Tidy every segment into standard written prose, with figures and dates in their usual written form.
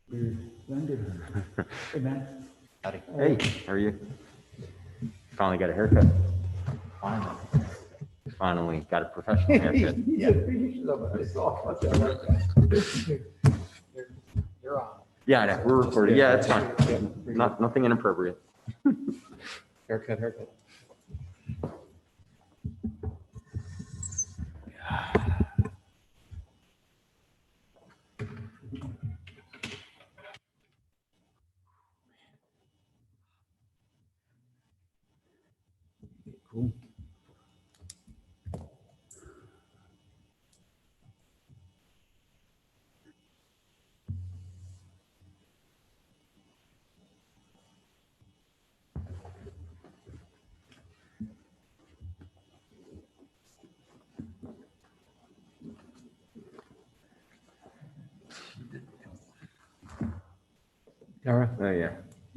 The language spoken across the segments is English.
Hey, man. Howdy. Hey, how are you? Finally got a haircut. Finally. Finally got a professional haircut. Yeah, pictures of it. I saw. I like that. You're on. Yeah, I know, we're recording. Yeah, it's fine. Nothing inappropriate. Haircut. Cool. Tara? Oh, yeah.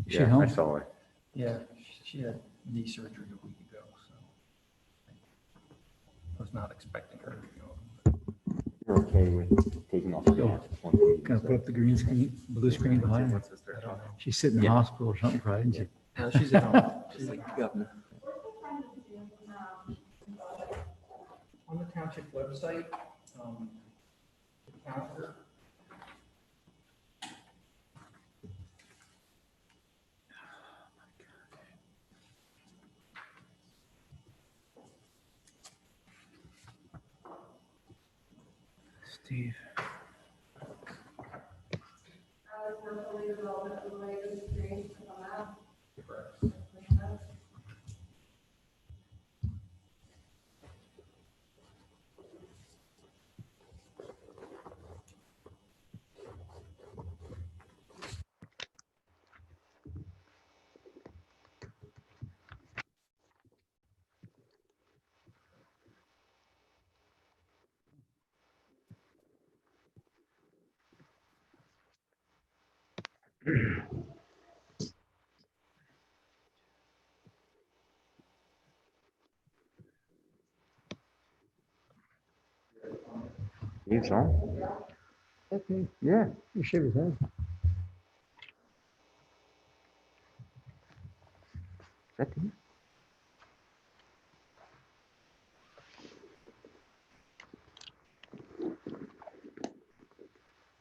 She Yeah, home? I saw it. Yeah, she had knee surgery a week ago, so I was not expecting her to go. You're okay with taking off the mask? Gonna put up the green screen, blue screen behind her. I don't know. She's sitting in the Yeah. hospital or something, probably, isn't she? No, she's at home. She's like the governor. On the township website, the calendar. Steve. Steve's on? Okay. Yeah. You shave his head. Is that Steve?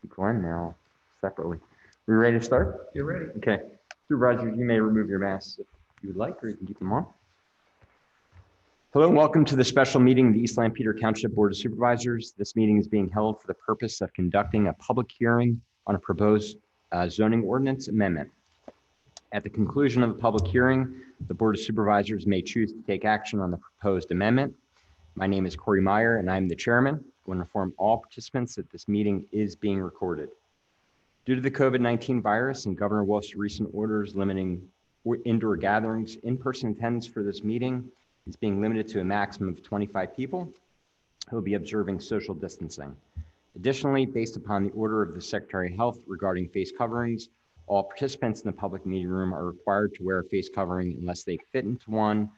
Glenn now, separately. We ready to start? You're ready. Okay. Supervisors, you may remove your masks if you would like, or you can keep them on. Hello and welcome to the special meeting of the East Lampeter Township Board of Supervisors. This meeting is being held for the purpose of conducting a public hearing on a proposed zoning ordinance amendment. At the conclusion of the public hearing, the Board of Supervisors may choose to take action on the proposed amendment. My name is Corey Meyer and I'm the chairman. I want to inform all participants that this meeting is being recorded. Due to the COVID-19 virus and Governor Wolf's recent orders limiting indoor gatherings, in-person attendance for this meeting is being limited to a maximum of 25 people who will be observing social distancing. Additionally, based upon the order of the Secretary of Health regarding face coverings, all participants in the public meeting room are required to wear a face covering unless they fit into one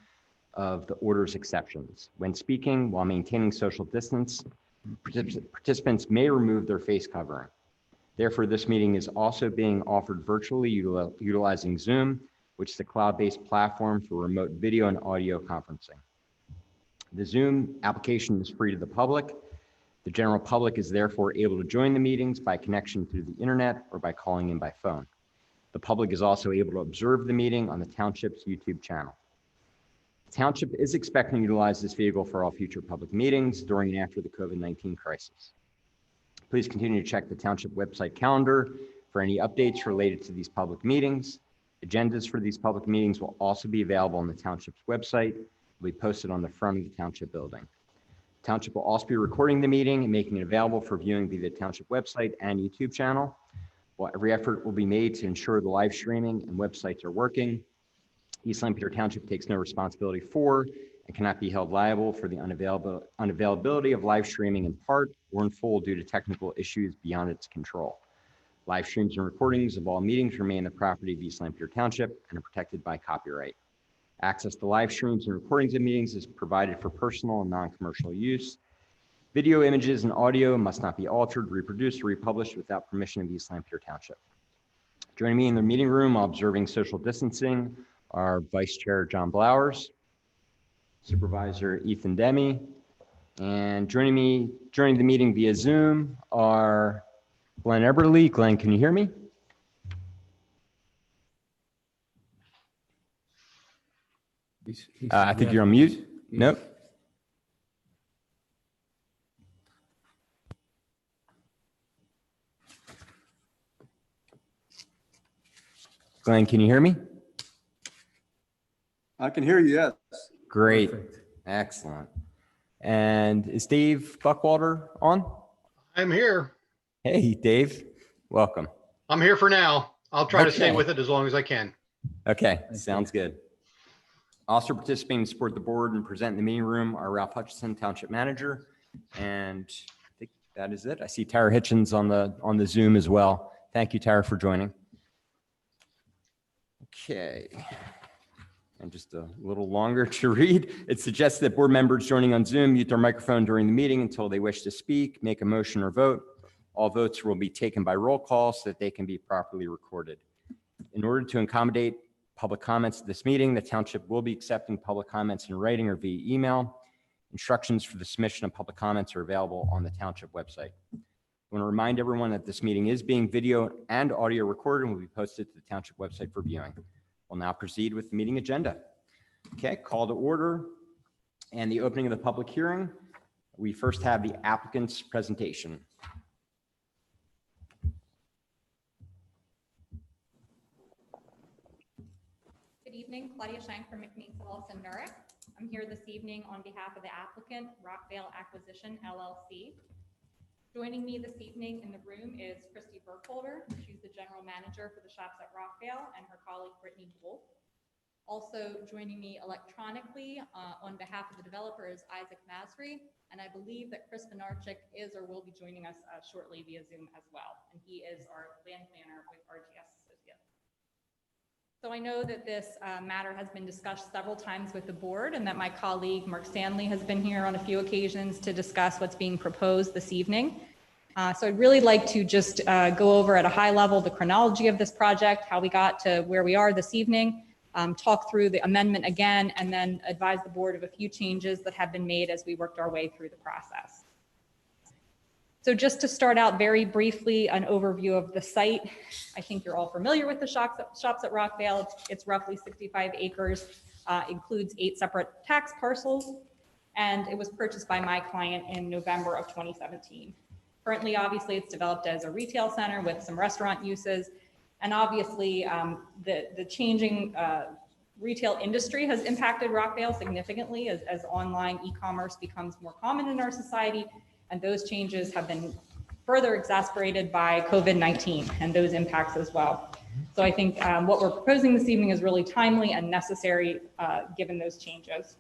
of the order's exceptions. When speaking while maintaining social distance, participants may remove their face covering. Therefore, this meeting is also being offered virtually utilizing Zoom, which is a cloud-based platform for remote video and audio conferencing. The Zoom application is free to the public. The general public is therefore able to join the meetings by connection through the internet or by calling in by phone. The public is also able to observe the meeting on the Township's YouTube channel. The Township is expecting to utilize this vehicle for all future public meetings during and after the COVID-19 crisis. Please continue to check the Township website calendar for any updates related to these public meetings. Agendas for these public meetings will also be available on the Township's website. Will be posted on the front of the Township building. The Township will also be recording the meeting and making it available for viewing via the Township website and YouTube channel. While every effort will be made to ensure the live streaming and websites are working, East Lampeter Township takes no responsibility for and cannot be held liable for the unavailability of live streaming in part or in full due to technical issues beyond its control. Live streams and recordings of all meetings remain the property of East Lampeter Township and are protected by copyright. Access to live streams and recordings of meetings is provided for personal and non-commercial use. Video, images, and audio must not be altered, reproduced, or republished without permission of East Lampeter Township. Joining me in the meeting room while observing social distancing are Vice Chair John Blowers, Supervisor Ethan Demi, and joining the meeting via Zoom are Glenn Eberly. Glenn, can you hear me? I think you're on mute. Nope. Glenn, can you hear me? I can hear you, yes. Great. Perfect. Excellent. And is Dave Buckwalter on? I'm here. Hey, Dave. Welcome. I'm here for now. I'll try to stay Okay. with it as long as I can. Okay, Thanks, sounds good. Also participating to support the board and present in the meeting room are Ralph Hutchison, Township Manager, and I think that is it. I see Tara Hitchens on the Zoom as well. Thank you, Tara, for joining. Okay. And just a little longer to read. It suggests that board members joining on Zoom mute their microphone during the meeting until they wish to speak, make a motion, or vote. All votes will be taken by roll call so that they can be properly recorded. In order to accommodate public comments at this meeting, the township will be accepting public comments in writing or via email. Instructions for the submission of public comments are available on the township website. I want to remind everyone that this meeting is being video and audio recorded and will be posted to the township website for viewing. We'll now proceed with the meeting agenda. Okay, call to order and the opening of the public hearing. We first have the applicant's presentation. Good evening, Claudia Shank from McMeans Lawson Nurek. I'm here this evening on behalf of the applicant, Rockvale Acquisition LLC. Joining me this evening in the room is Christy Burkholder. She's the general manager for the shops at Rockvale, and her colleague Brittany Wolf. Also joining me electronically on behalf of the developer is Isaac Masry, and I believe that Chris Benarchik is or will be joining us shortly via Zoom as well, and he is our land planner with RGS Associates. So I know that this matter has been discussed several times with the board, and that my colleague Mark Stanley has been here on a few occasions to discuss what's being proposed this evening. So I'd really like to just go over at a high level the chronology of this project, how we got to where we are this evening, talk through the amendment again, and then advise the board of a few changes that have been made as we worked our way through the process. So just to start out very briefly, an overview of the site. I think you're all familiar with the shops at Rockvale. It's roughly 65 acres, includes 8 separate tax parcels, and it was purchased by my client in November of 2017. Currently, obviously, it's developed as a retail center with some restaurant uses, and obviously the changing retail industry has impacted Rockvale significantly as online e-commerce becomes more common in our society. And those changes have been further exacerbated by COVID-19 and those impacts as well. So I think what we're proposing this evening is really timely and necessary given those changes.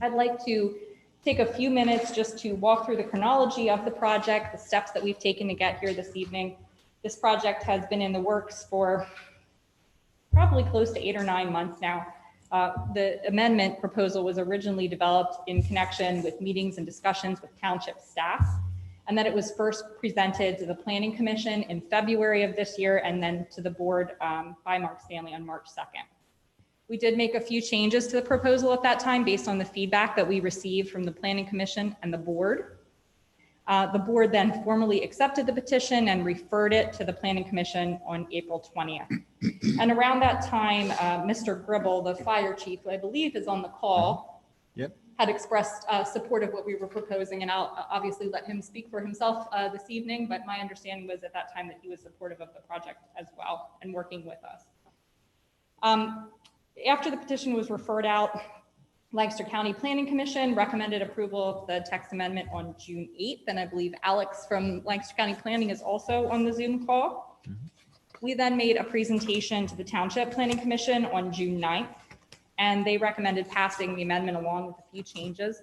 I'd like to take a few minutes just to walk through the chronology of the project, the steps that we've taken to get here this evening. This project has been in the works for probably close to 8 or 9 months now. The amendment proposal was originally developed in connection with meetings and discussions with township staff, and that it was first presented to the Planning Commission in February of this year, and then to the board by Mark Stanley on March 2nd. We did make a few changes to the proposal at that time based on the feedback that we received from the Planning Commission and the board. The board then formally accepted the petition and referred it to the Planning Commission on April 20th. And around that time, Mr. Gribble, the fire chief, who I believe is on the call, had expressed support of what we were proposing, and I'll obviously let him speak for himself this evening, but my understanding was at that time that he was supportive of the project as well and working with us. After the petition was referred out, Lancaster County Planning Commission recommended approval of the text amendment on June 8th, and I believe Alex from Lancaster County Planning is also on the Zoom call. We then made a presentation to the Township Planning Commission on June 9th, and they recommended passing the amendment along with a few changes.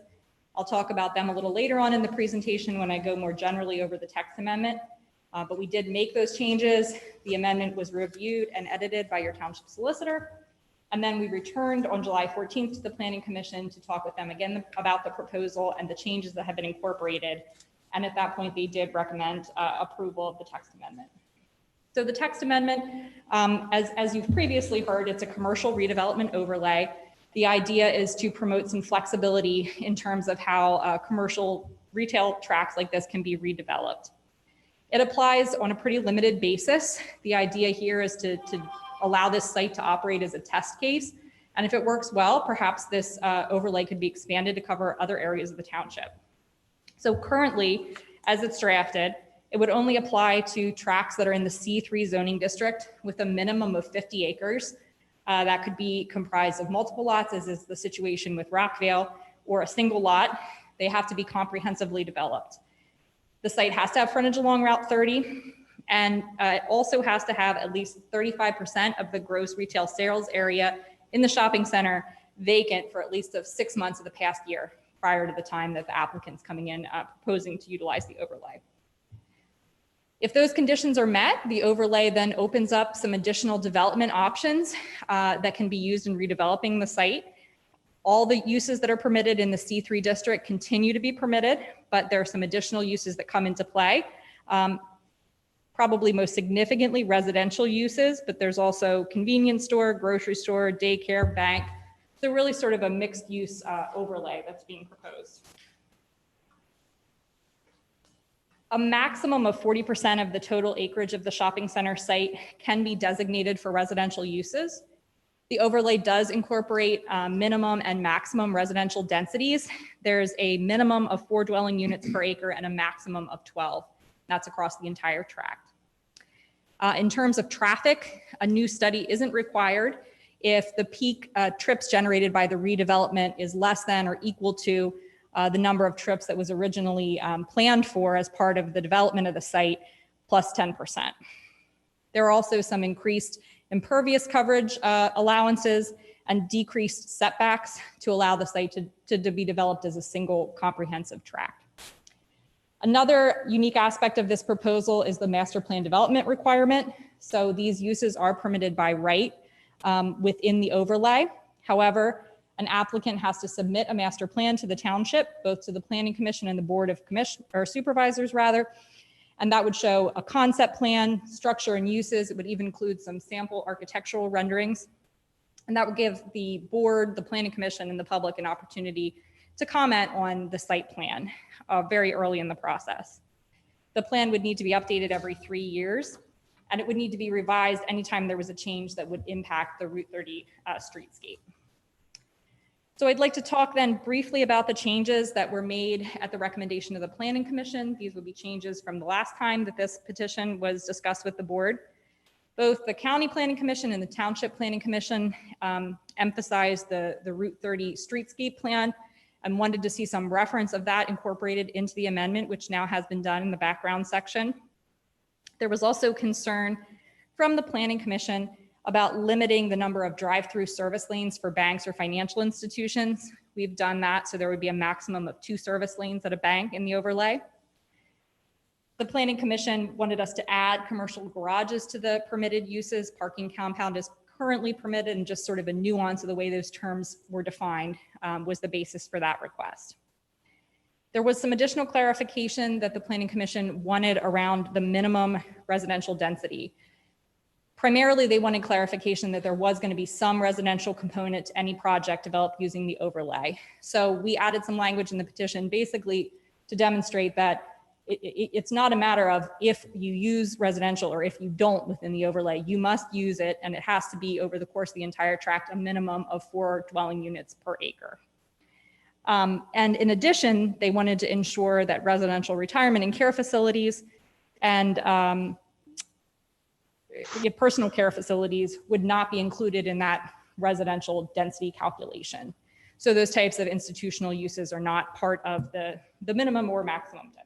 I'll talk about them a little later on in the presentation when I go more generally over the text amendment, but we did make those changes. The amendment was reviewed and edited by your township solicitor. And then we returned on July 14th to the Planning Commission to talk with them again about the proposal and the changes that have been incorporated. And at that point, they did recommend approval of the text amendment. So the text amendment, as you've previously heard, it's a commercial redevelopment overlay. The idea is to promote some flexibility in terms of how commercial retail tracts like this can be redeveloped. It applies on a pretty limited basis. The idea here is to allow this site to operate as a test case. And if it works well, perhaps this overlay could be expanded to cover other areas of the township. So currently, as it's drafted, it would only apply to tracts that are in the C3 zoning district with a minimum of 50 acres. That could be comprised of multiple lots, as is the situation with Rockvale, or a single lot. They have to be comprehensively developed. The site has to have frontage along Route 30, and it also has to have at least 35% of the gross retail sales area in the shopping center vacant for at least 6 months of the past year prior to the time that the applicant's coming in proposing to utilize the overlay. If those conditions are met, the overlay then opens up some additional development options that can be used in redeveloping the site. All the uses that are permitted in the C3 district continue to be permitted, but there are some additional uses that come into play. Probably most significantly residential uses, but there's also convenience store, grocery store, daycare, bank. So really sort of a mixed use overlay that's being proposed. A maximum of 40% of the total acreage of the shopping center site can be designated for residential uses. The overlay does incorporate minimum and maximum residential densities. There's a minimum of 4 dwelling units per acre and a maximum of 12. That's across the entire tract. In terms of traffic, a new study isn't required if the peak trips generated by the redevelopment is less than or equal to the number of trips that was originally planned for as part of the development of the site, plus 10%. There are also some increased impervious coverage allowances and decreased setbacks to allow the site to be developed as a single comprehensive tract. Another unique aspect of this proposal is the master plan development requirement. So these uses are permitted by right within the overlay. However, an applicant has to submit a master plan to the township, both to the Planning Commission and the Board of Supervisors rather. And that would show a concept plan, structure and uses. It would even include some sample architectural renderings. And that would give the board, the Planning Commission, and the public an opportunity to comment on the site plan very early in the process. The plan would need to be updated every 3 years, and it would need to be revised anytime there was a change that would impact the Route 30 streetscape. So I'd like to talk then briefly about the changes that were made at the recommendation of the Planning Commission. These would be changes from the last time that this petition was discussed with the board. Both the County Planning Commission and the Township Planning Commission emphasized the Route 30 streetscape plan and wanted to see some reference of that incorporated into the amendment, which now has been done in the background section. There was also concern from the Planning Commission about limiting the number of drive-through service lanes for banks or financial institutions. We've done that, so there would be a maximum of 2 service lanes at a bank in the overlay. The Planning Commission wanted us to add commercial garages to the permitted uses. Parking compound is currently permitted, and just sort of a nuance of the way those terms were defined was the basis for that request. There was some additional clarification that the Planning Commission wanted around the minimum residential density. Primarily, they wanted clarification that there was going to be some residential component to any project developed using the overlay. So we added some language in the petition basically to demonstrate that it's not a matter of if you use residential or if you don't within the overlay. You must use it, and it has to be over the course of the entire tract a minimum of 4 dwelling units per acre. And in addition, they wanted to ensure that residential retirement and care facilities and personal care facilities would not be included in that residential density calculation. So those types of institutional uses are not part of the minimum or maximum density.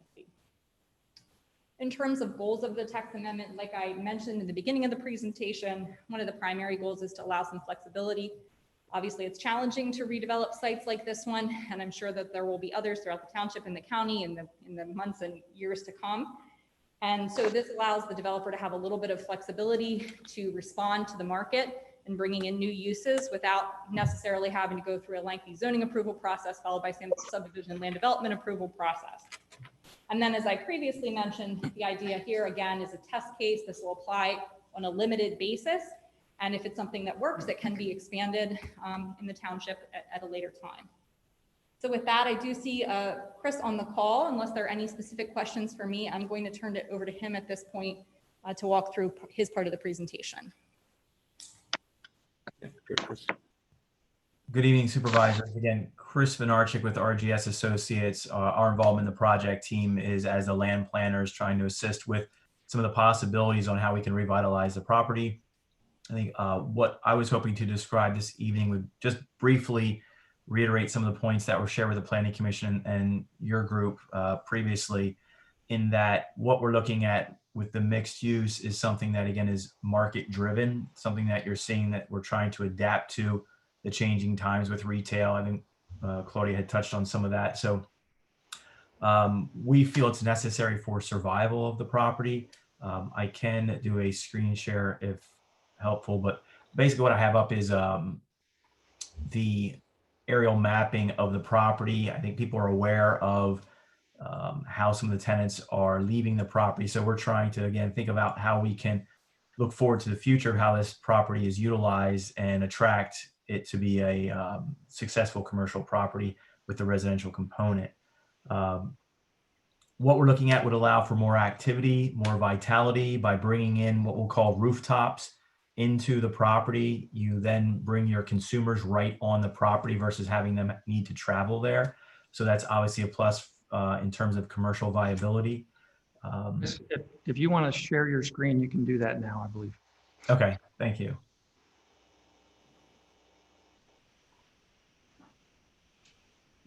In terms of goals of the text amendment, like I mentioned in the beginning of the presentation, one of the primary goals is to allow some flexibility. Obviously, it's challenging to redevelop sites like this one, and I'm sure that there will be others throughout the township and the county in the months and years to come. And so this allows the developer to have a little bit of flexibility to respond to the market and bringing in new uses without necessarily having to go through a lengthy zoning approval process followed by some subdivision and land development approval process. And then, as I previously mentioned, the idea here again is a test case. This will apply on a limited basis. And if it's something that works, it can be expanded in the township at a later time. So with that, I do see Chris on the call. Unless there are any specific questions for me, I'm going to turn it over to him at this point to walk through his part of the presentation. Good evening, supervisors. Again, Chris Vinarchik with RGS Associates. Our involvement in the project team is as the land planners trying to assist with some of the possibilities on how we can revitalize the property. I think what I was hoping to describe this evening would just briefly reiterate some of the points that were shared with the Planning Commission and your group previously, in that what we're looking at with the mixed use is something that, again, is market driven, something that you're seeing that we're trying to adapt to the changing times with retail. I think Claudia had touched on some of that. So we feel it's necessary for survival of the property. I can do a screen share if helpful, but basically what I have up is the aerial mapping of the property. I think people are aware of how some of the tenants are leaving the property. So we're trying to, again, think about how we can look forward to the future of how this property is utilized and attract it to be a successful commercial property with the residential component. What we're looking at would allow for more activity, more vitality by bringing in what we'll call rooftops into the property. You then bring your consumers right on the property versus having them need to travel there. So that's obviously a plus in terms of commercial viability. If you want to share your screen, you can do that now, I believe. Okay, thank you.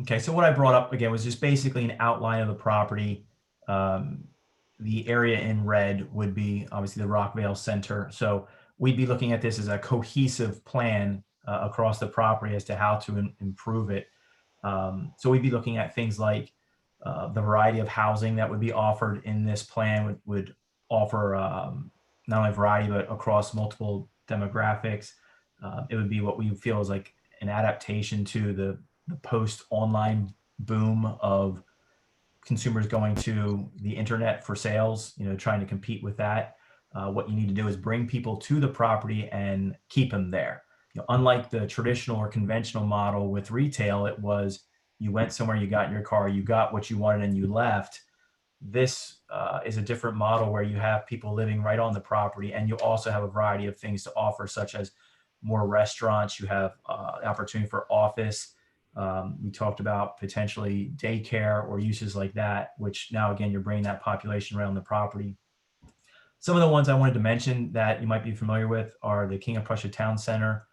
Okay, so what I brought up again was just basically an outline of the property. The area in red would be obviously the Rockvale Center. So we'd be looking at this as a cohesive plan across the property as to how to improve it. So we'd be looking at things like the variety of housing that would be offered in this plan would offer not only variety, but across multiple demographics. It would be what we feel is like an adaptation to the post-online boom of consumers going to the internet for sales, trying to compete with that. What you need to do is bring people to the property and keep them there. Unlike the traditional or conventional model with retail, it was you went somewhere, you got in your car, you got what you wanted and you left. This is a different model where you have people living right on the property, and you also have a variety of things to offer, such as more restaurants. You have opportunity for office. We talked about potentially daycare or uses like that, which now again, you're bringing that population around the property. Some of the ones I wanted to mention that you might be familiar with are the King of Prussia Town Center,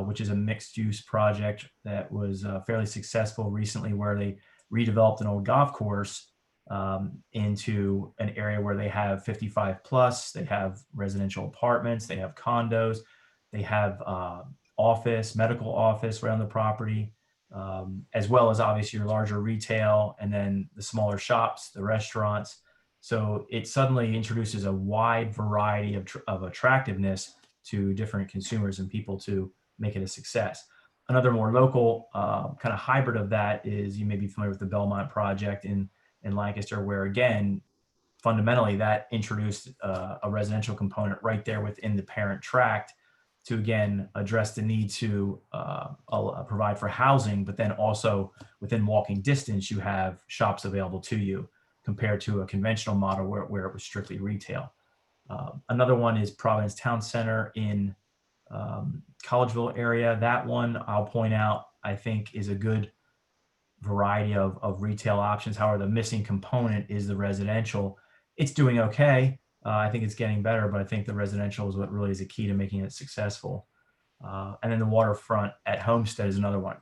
which is a mixed use project that was fairly successful recently, where they redeveloped an old golf course into an area where they have 55 plus, they have residential apartments, they have condos, they have office, medical office around the property, as well as obviously your larger retail, and then the smaller shops, the restaurants. So it suddenly introduces a wide variety of attractiveness to different consumers and people to make it a success. Another more local kind of hybrid of that is, you may be familiar with the Belmont project in Lancaster, where again, fundamentally that introduced a residential component right there within the parent tract to again address the need to provide for housing, but then also within walking distance you have shops available to you, compared to a conventional model where it was strictly retail. Another one is Providence Town Center in Collegeville area. That one I'll point out, I think, is a good variety of retail options. However, the missing component is the residential. It's doing okay. I think it's getting better, but I think the residential is what really is a key to making it successful. And then the waterfront at Homestead is another one.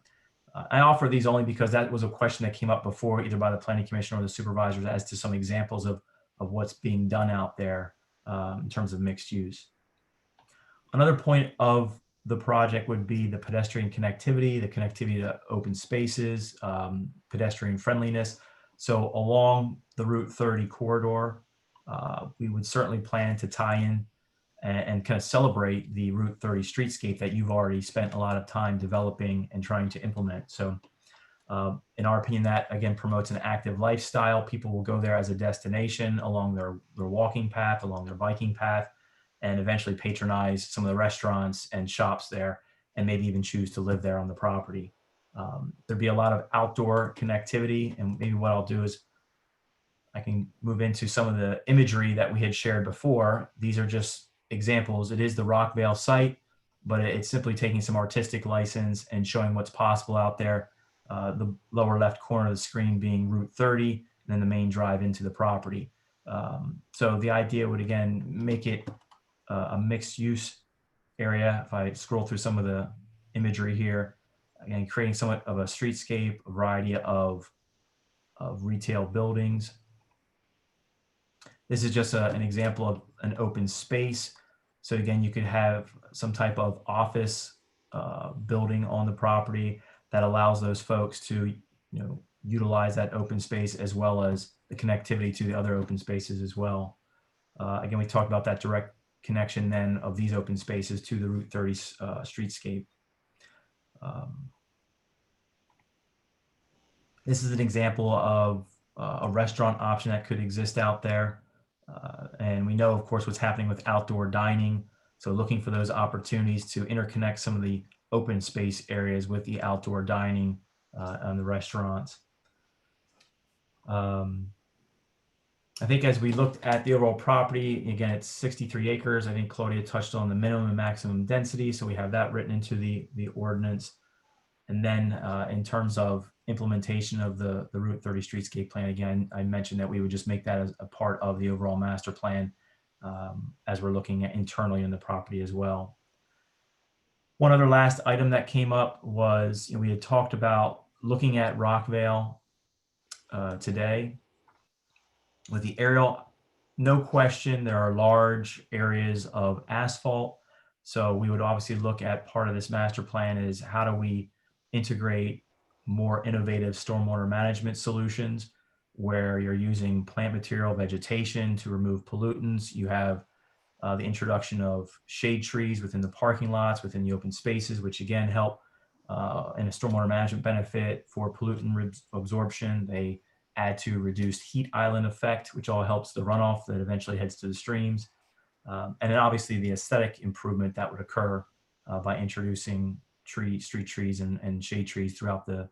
I offer these only because that was a question that came up before, either by the Planning Commission or the supervisors, as to some examples of what's being done out there in terms of mixed use. Another point of the project would be the pedestrian connectivity, the connectivity to open spaces, pedestrian friendliness. So along the Route 30 corridor, we would certainly plan to tie in and kind of celebrate the Route 30 streetscape that you've already spent a lot of time developing and trying to implement. So In our opinion, that again promotes an active lifestyle. People will go there as a destination along their walking path, along their biking path, and eventually patronize some of the restaurants and shops there, and maybe even choose to live there on the property. There'd be a lot of outdoor connectivity, and maybe what I'll do is I can move into some of the imagery that we had shared before. These are just examples. It is the Rockvale site, but it's simply taking some artistic license and showing what's possible out there. The lower left corner of the screen being Route 30, and then the main drive into the property. So the idea would, again, make it a mixed use area. If I scroll through some of the imagery here, again, creating somewhat of a streetscape, a variety of retail buildings. This is just an example of an open space. So again, you could have some type of office building on the property that allows those folks to, utilize that open space as well as the connectivity to the other open spaces as well. Again, we talked about that direct connection then of these open spaces to the Route 30 streetscape. This is an example of a restaurant option that could exist out there. And we know, of course, what's happening with outdoor dining. So looking for those opportunities to interconnect some of the open space areas with the outdoor dining and the restaurants. I think as we looked at the overall property, again, it's 63 acres. I think Claudia touched on the minimum and maximum density. So we have that written into the ordinance. And then in terms of implementation of the Route 30 streetscape plan, again, I mentioned that we would just make that as a part of the overall master plan as we're looking at internally in the property as well. One other last item that came up was, we had talked about looking at Rockvale today. With the aerial, no question, there are large areas of asphalt. So we would obviously look at part of this master plan is how do we integrate more innovative stormwater management solutions where you're using plant material, vegetation to remove pollutants. You have the introduction of shade trees within the parking lots, within the open spaces, which again help in a stormwater management benefit for pollutant absorption. They add to reduced heat island effect, which all helps the runoff that eventually heads to the streams. And then obviously the aesthetic improvement that would occur by introducing street trees and shade trees throughout the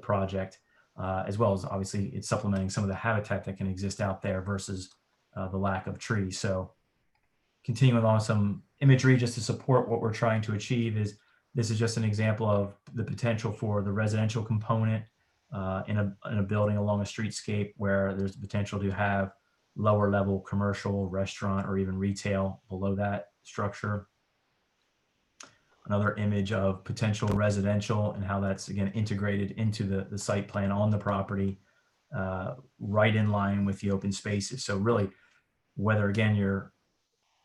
project, as well as obviously it's supplementing some of the habitat that can exist out there versus the lack of trees. So continuing along some imagery just to support what we're trying to achieve is this is just an example of the potential for the residential component in a building along a streetscape where there's the potential to have lower level commercial, restaurant, or even retail below that structure. Another image of potential residential and how that's again integrated into the site plan on the property, right in line with the open spaces. So really, whether again you're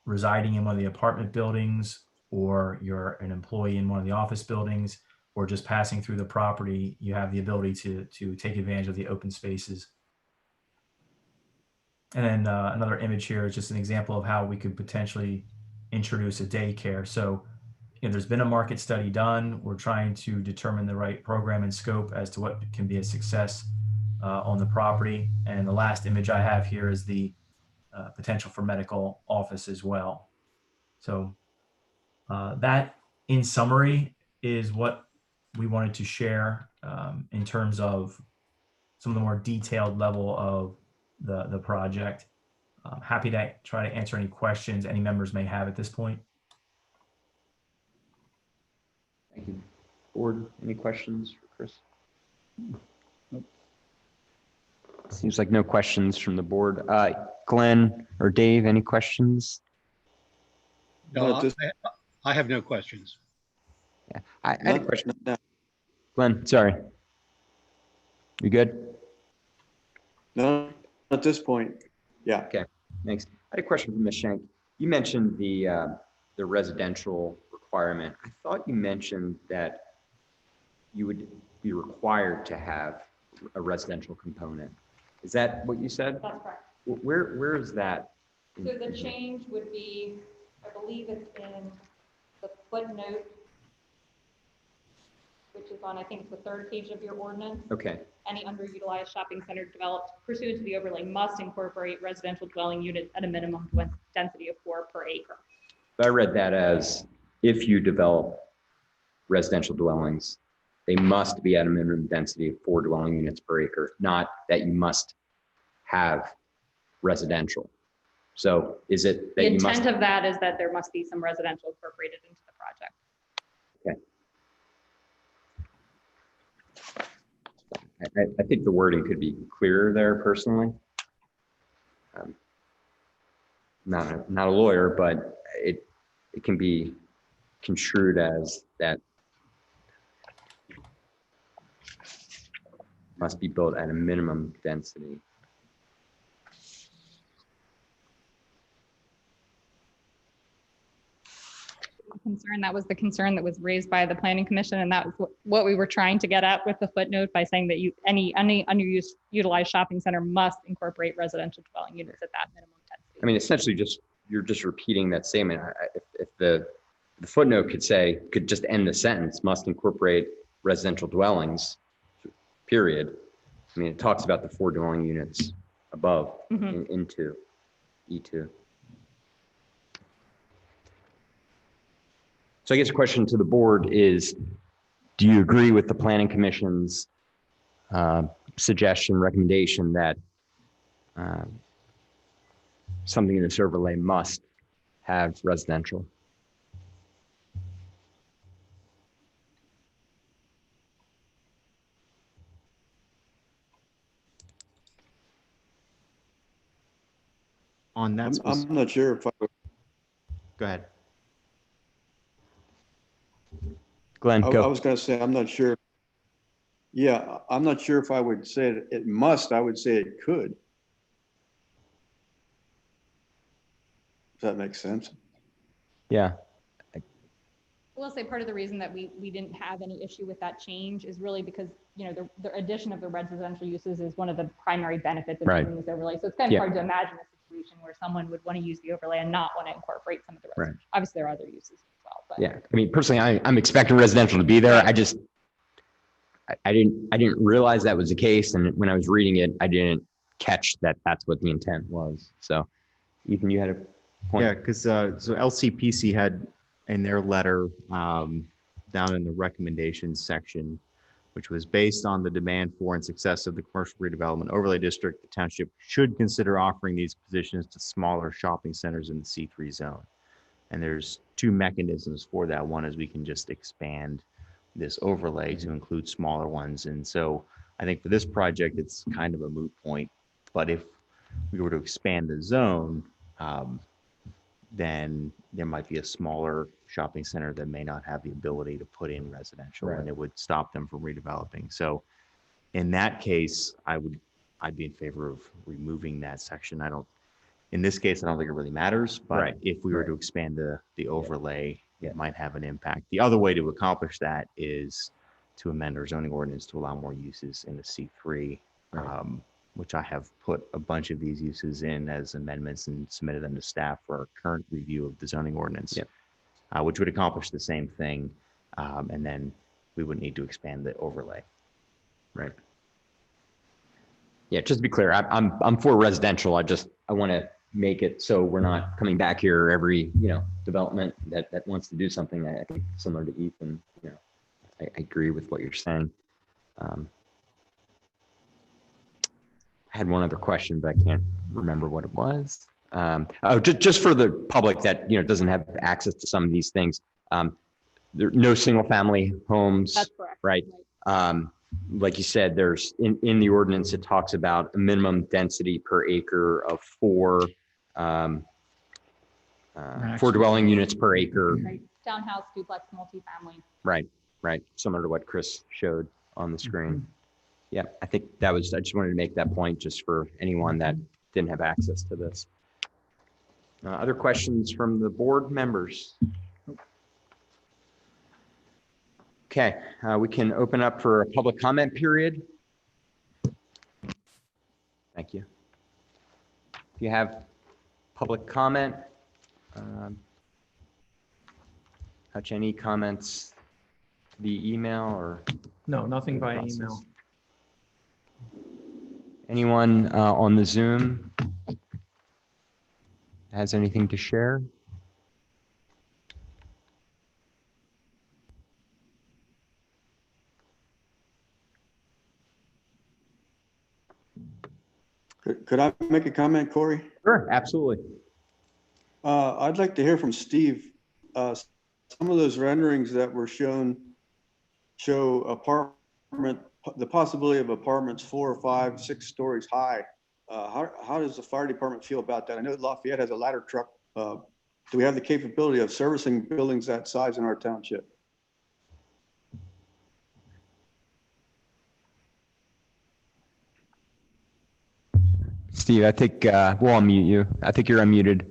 residing in one of the apartment buildings or you're an employee in one of the office buildings or just passing through the property, you have the ability to take advantage of the open spaces. And then another image here is just an example of how we could potentially introduce a daycare. So there's been a market study done. We're trying to determine the right program and scope as to what can be a success on the property. And the last image I have here is the potential for medical office as well. So that, in summary, is what we wanted to share in terms of some of the more detailed level of the project. I'm happy to try to answer any questions any members may have at this point. Thank you. Board, any questions for Chris? Seems like no questions from the board. Glenn or Dave, any questions? No, I have no questions. Yeah, I had a question. Glenn, sorry. You good? No, at this point. Yeah. Okay, thanks. I had a question from Ms. Shank. You mentioned the residential requirement. I thought you mentioned that you would be required to have a residential component. Is that what you said? That's correct. Where is that? So the change would be, I believe it's in the footnote which is on, I think it's the third page of your ordinance. Okay. Any underutilized shopping center developed pursuant to the overlay must incorporate residential dwelling units at a minimum density of 4 per acre. I read that as if you develop residential dwellings, they must be at a minimum density of 4 dwelling units per acre, not that you must have residential. So is it that The you must? intent of that is that there must be some residential incorporated into the project. I think the wording could be clearer there personally. Not a lawyer, but it can be construed as that must be built at a minimum density. That was the concern that was raised by the planning commission, and that was what we were trying to get at with the footnote by saying that any underutilized shopping center must incorporate residential dwelling units at that minimum density. I mean, essentially you're just repeating that statement. If the footnote could just end the sentence, must incorporate residential dwellings, period. I mean, it talks about the 4 dwelling units above into E2. So I guess the question to the board is, do you agree with the planning commission's suggestion, recommendation that something in this overlay must have residential? On that, I'm not sure if I would, go ahead. Glenn, I go. was going to say, I'm not sure. Yeah, I'm not sure if I would say it must. I would say it could. Does that make sense? Yeah. We'll say part of the reason that we didn't have any issue with that change is really because, you know, the addition of the residential uses is one of the primary benefits of doing this overlay. So it's kind of hard to imagine a situation where someone would want to use the overlay and not want to incorporate some of the residential. Obviously, there are other uses as well. But Yeah. I mean, personally, I'm expecting residential to be there. I didn't realize that was the case. And when I was reading it, I didn't catch that that's what the intent was. So Ethan, you had a point. Yeah, because so LCPC had in their letter down in the recommendations section, which was based on the demand for and success of the commercial redevelopment overlay district, the township should consider offering these positions to smaller shopping centers in the C3 zone. And there's 2 mechanisms for that. One is we can just expand this overlay to include smaller ones. And so I think for this project, it's kind of a moot point. But if we were to expand the zone, then there might be a smaller shopping center that may not have the ability to put in residential, and it would stop them from redeveloping. So in that case, I'd be in favor of removing that section. In this case, I don't think it really matters, but if we were to expand the overlay, it might have an impact. The other way to accomplish that is to amend our zoning ordinance to allow more uses in the C3, which I have put a bunch of these uses in as amendments and submitted them to staff for our current review of the zoning ordinance, which would accomplish the same thing. And then we would need to expand the overlay. Right. Yeah, just to be clear, I'm for residential. I want to make it so we're not coming back here every, development that wants to do something. I think similar to Ethan, I agree with what you're saying. I had one other question, but I can't remember what it was. Just for the public that, doesn't have access to some of these things. There are no single family homes. that's correct. Right. Like you said, there's in the ordinance, it talks about a minimum density per acre of 4 dwelling units per acre. Right. Townhouse, duplex, multifamily. Right. Similar to what Chris showed on the screen. Yeah, I think I just wanted to make that point just for anyone that didn't have access to this. Other questions from the board members? Okay, we can open up for a public comment period. Thank you. If you have public comment, Hutch, any comments via email or No, nothing by process? email. Anyone on the Zoom has anything to share? Could I make a comment, Corey? Sure, absolutely. I'd like to hear from Steve. Some of those renderings that were shown show the possibility of apartments 4 or 5, 6 stories high. How does the fire department feel about that? I know Lafayette has a ladder truck. Do we have the capability of servicing buildings that size in our township? Steve, I think we'll unmute you. I think you're unmuted.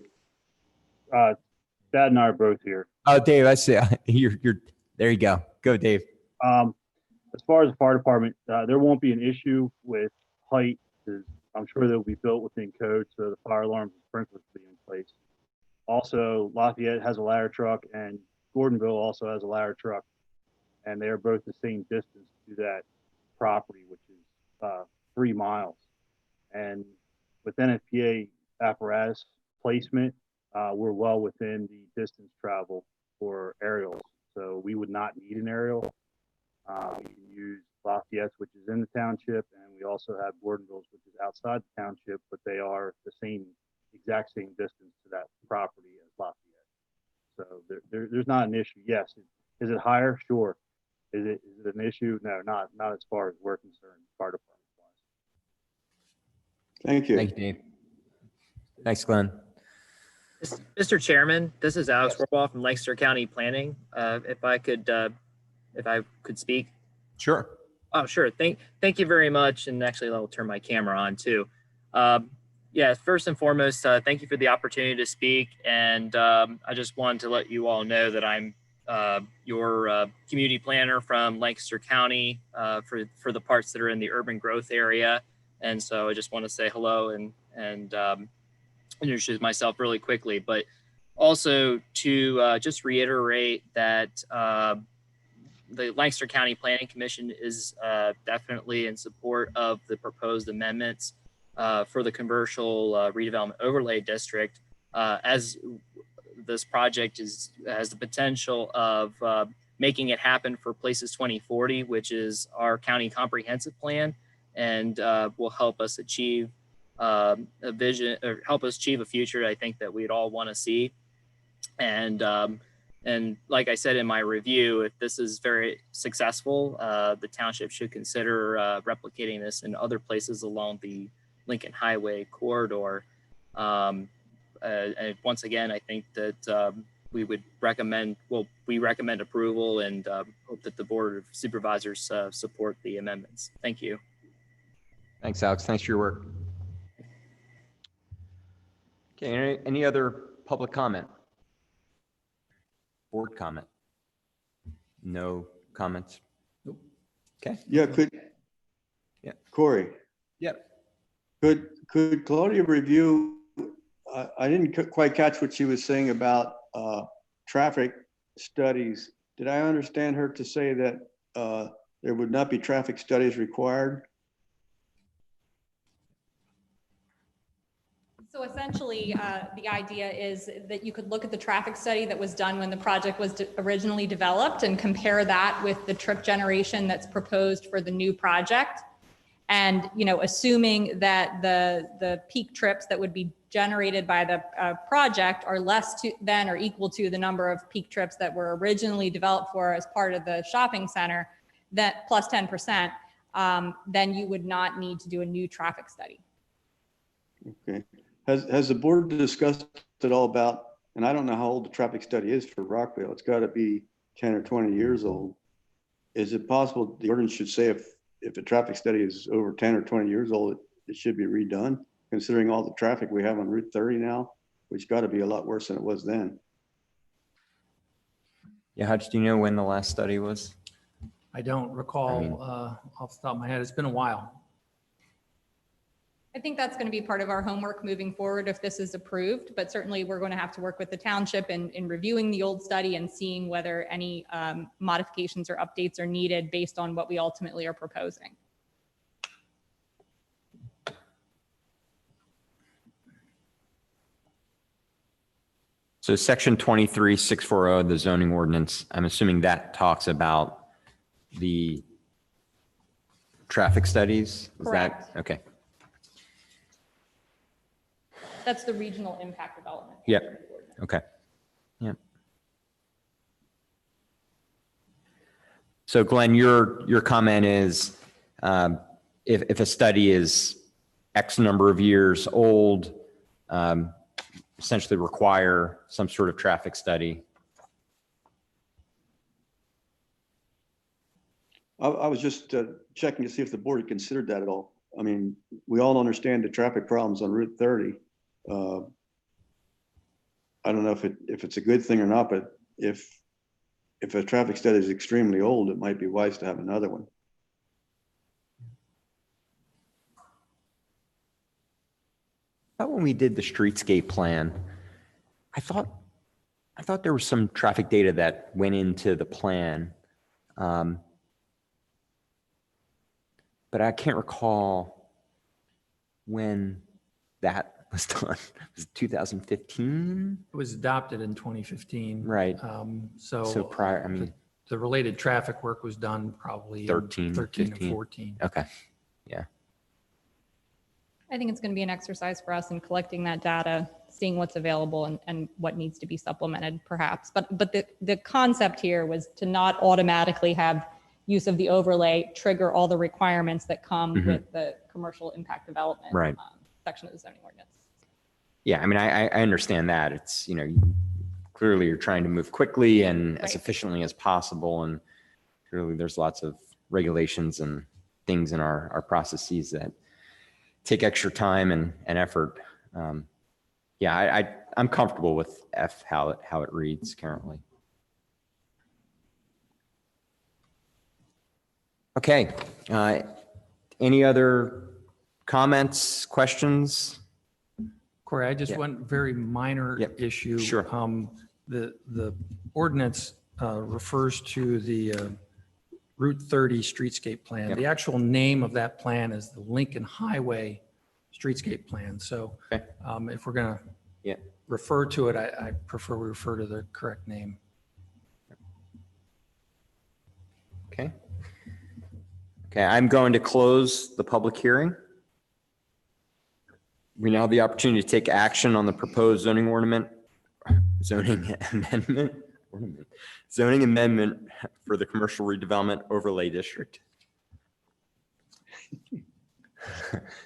Dad and I are both here. Oh, Dave, I see. You're there. You go. Go, Dave. As far as the fire department, there won't be an issue with height because I'm sure they'll be built within code, so the fire alarms and sprinklers will be in place. Also, Lafayette has a ladder truck and Gordonville also has a ladder truck, and they're both the same distance to that property, which is 3 miles. And with NFPA apparatus placement, we're well within the distance travel for aerials. So we would not need an aerial. We can use Lafayette's, which is in the township, and we also have Gordonville's, which is outside the township, but they are the exact same distance to that property as Lafayette. So there's not an issue. Yes. Is it higher? Sure. Is it an issue? No, not as far as we're concerned, fire department wise. Thank you. Thank you, Dave. Thanks, Glenn. Mr. Chairman, this is Alex Warbaugh from Lancaster County Planning. If I could speak. Sure. Oh, sure. Thank you very much. And actually, I'll turn my camera on too. Yeah, first and foremost, thank you for the opportunity to speak. And I just wanted to let you all know that I'm your community planner from Lancaster County for the parts that are in the urban growth area. And so I just want to say hello and introduce myself really quickly, but also to just reiterate that the Lancaster County Planning Commission is definitely in support of the proposed amendments for the commercial redevelopment overlay district, as this project has the potential of making it happen for Places 2040, which is our county comprehensive plan, and will help us achieve a vision, or help us achieve a future I think that we'd all want to see. And like I said in my review, if this is very successful, the township should consider replicating this in other places along the Lincoln Highway corridor. And once again, I think that we recommend approval and hope that the Board of Supervisors support the amendments. Thank you. Thanks, Alex. Thanks for your work. Okay, any other public comment? Board comment? No comments? Nope. Okay. Yeah, Corey. Yep. Could Claudia review, I didn't quite catch what she was saying about traffic studies. Did I understand her to say that there would not be traffic studies required? So essentially, the idea is that you could look at the traffic study that was done when the project was originally developed and compare that with the trip generation that's proposed for the new project. And, assuming that the peak trips that would be generated by the project are less than or equal to the number of peak trips that were originally developed for as part of the shopping center, that plus 10%, then you would not need to do a new traffic study. Okay. Has the board discussed at all about, and I don't know how old the traffic study is for Rockville, it's got to be 10 or 20 years old. Is it possible the ordinance should say if a traffic study is over 10 or 20 years old, it should be redone, considering all the traffic we have on Route 30 now, which got to be a lot worse than it was then? Yeah, Hutch, do you know when the last study was? I don't recall off the top of my head. It's been a while. I think that's going to be part of our homework moving forward if this is approved, but certainly we're going to have to work with the township in reviewing the old study and seeing whether any modifications or updates are needed based on what we ultimately are proposing. So section 23640, the zoning ordinance, I'm assuming that talks about the traffic studies? Is Correct. that, okay. That's the regional impact development. Yep. Okay. Yep. So Glenn, your comment is if a study is X number of years old, essentially require some sort of traffic study. I was just checking to see if the board had considered that at all. I mean, we all understand the traffic problems on Route 30. I don't know if it's a good thing or not, but if a traffic study is extremely old, it might be wise to have another one. But when we did the streetscape plan, I thought there was some traffic data that went into the plan. But I can't recall when that was done. Was it 2015? It was adopted in 2015. Right. So prior, I mean, the related traffic work was done probably 13, in 13 and 14. Okay. Yeah. I think it's going to be an exercise for us in collecting that data, seeing what's available and what needs to be supplemented perhaps. But the concept here was to not automatically have use of the overlay trigger all the requirements that come with the commercial impact development section of the zoning ordinance. Yeah, I mean, I understand that. It's, clearly you're trying to move quickly and as efficiently as possible. And clearly there's lots of regulations and things in our processes that take extra time and effort. Yeah, I'm comfortable with F, how it reads currently. Okay. Any other comments, questions? Corey, I just one very minor issue. Sure. The ordinance refers to the Route 30 streetscape plan. Yep. The actual name of that plan is the Lincoln Highway streetscape plan. So if we're going to refer to it, I prefer we refer to the correct name. Okay. Okay, I'm going to close the public hearing. We now have the opportunity to take action on the proposed zoning amendment for the commercial redevelopment overlay district.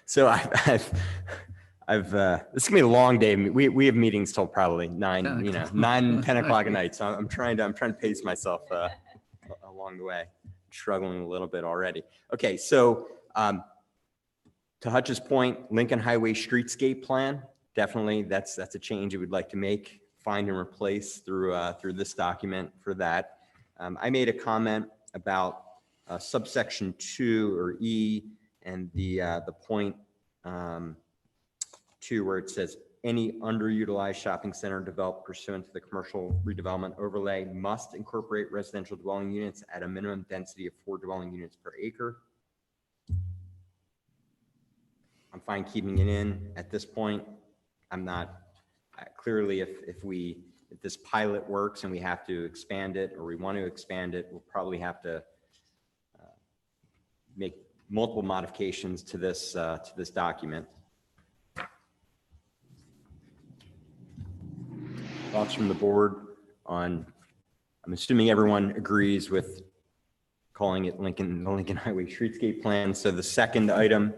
So this is gonna be a long day. We have meetings till probably 9, 10 o'clock at night. So I'm trying to pace myself along the way. Struggling a little bit already. Okay, so to Hutch's point, Lincoln Highway streetscape plan, definitely that's a change we'd like to make, find and replace through this document for that. I made a comment about subsection 2 or E and the point 2 where it says any underutilized shopping center developed pursuant to the commercial redevelopment overlay must incorporate residential dwelling units at a minimum density of 4 dwelling units per acre. I'm fine keeping it in at this point. I'm not clearly if this pilot works and we have to expand it or we want to expand it, we'll probably have to make multiple modifications to this document. Thoughts from the board on, I'm assuming everyone agrees with calling it the Lincoln Highway streetscape plan. So the second item,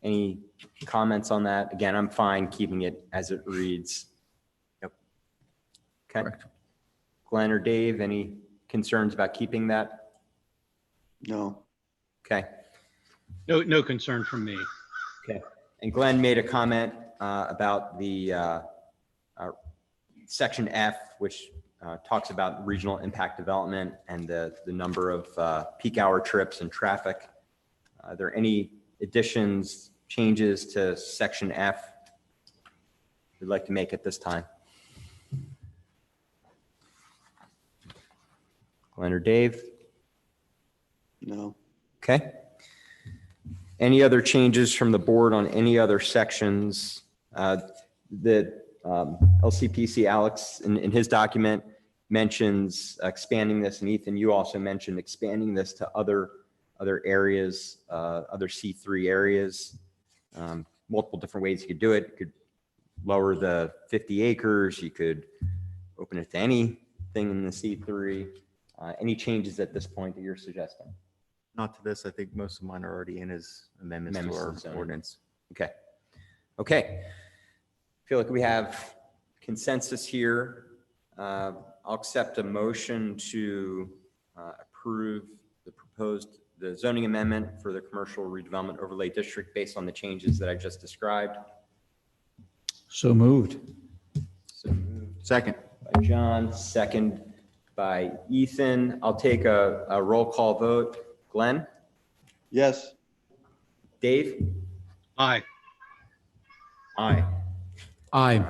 any comments on that? Again, I'm fine keeping it as it reads. Yep. Okay. Correct. Glenn or Dave, any concerns about keeping that? No. Okay. No concern from me. Okay. And Glenn made a comment about the section F, which talks about regional impact development and the number of peak hour trips and traffic. Are there any additions changes to section F you'd like to make at this time? Glenn or Dave? No. Okay. Any other changes from the board on any other sections that LCPC Alex in his document mentions expanding this, and Ethan, you also mentioned expanding this to other areas, other C3 areas, multiple different ways you could do it. You could lower the 50 acres. You could open it to anything in the C3. Any changes at this point that you're suggesting? Not to this. I think most of mine are already in as amendments to Amendments to our the ordinance. Okay. Okay. I feel like we have consensus here. I'll accept a motion to approve the zoning amendment for the commercial redevelopment overlay district based on the changes that I just described. So moved. So moved Second. by John, second by Ethan. I'll take a roll call vote. Glenn? Yes. Dave? Aye. Aye. Aye.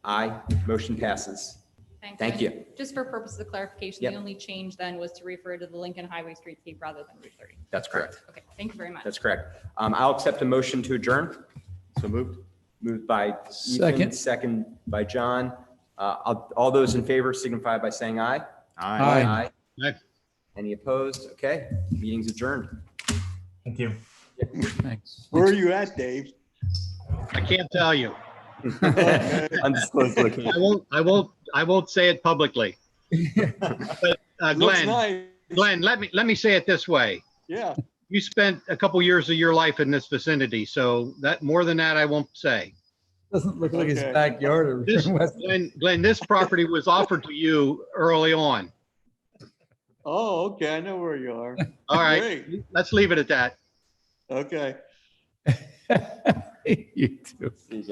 Aye. Motion passes. Thank And you. Just for purposes of clarification, Yep. the only change then was to refer to the Lincoln Highway Streetscape rather than Route 30. That's correct. Okay, thank you very much. That's correct. I'll accept a motion to adjourn. So moved. Moved by Ethan, Second. second by John. All those in favor signify by saying aye. Aye. Aye. Any opposed? Okay, meeting's adjourned. Thank you. Thanks. Where are you at, Dave? I can't tell you. Undisclosed location. I won't say it publicly. But Looks Glenn, nice. Glenn, let me say it this way. Yeah. You spent a couple years of your life in this vicinity, so that more than that, I won't say. Doesn't look like his Okay. backyard or This, Glenn, this property was offered to you early on. Oh, okay. I know where you are. All right, Great. let's leave it at that. Okay. You too. See you guys.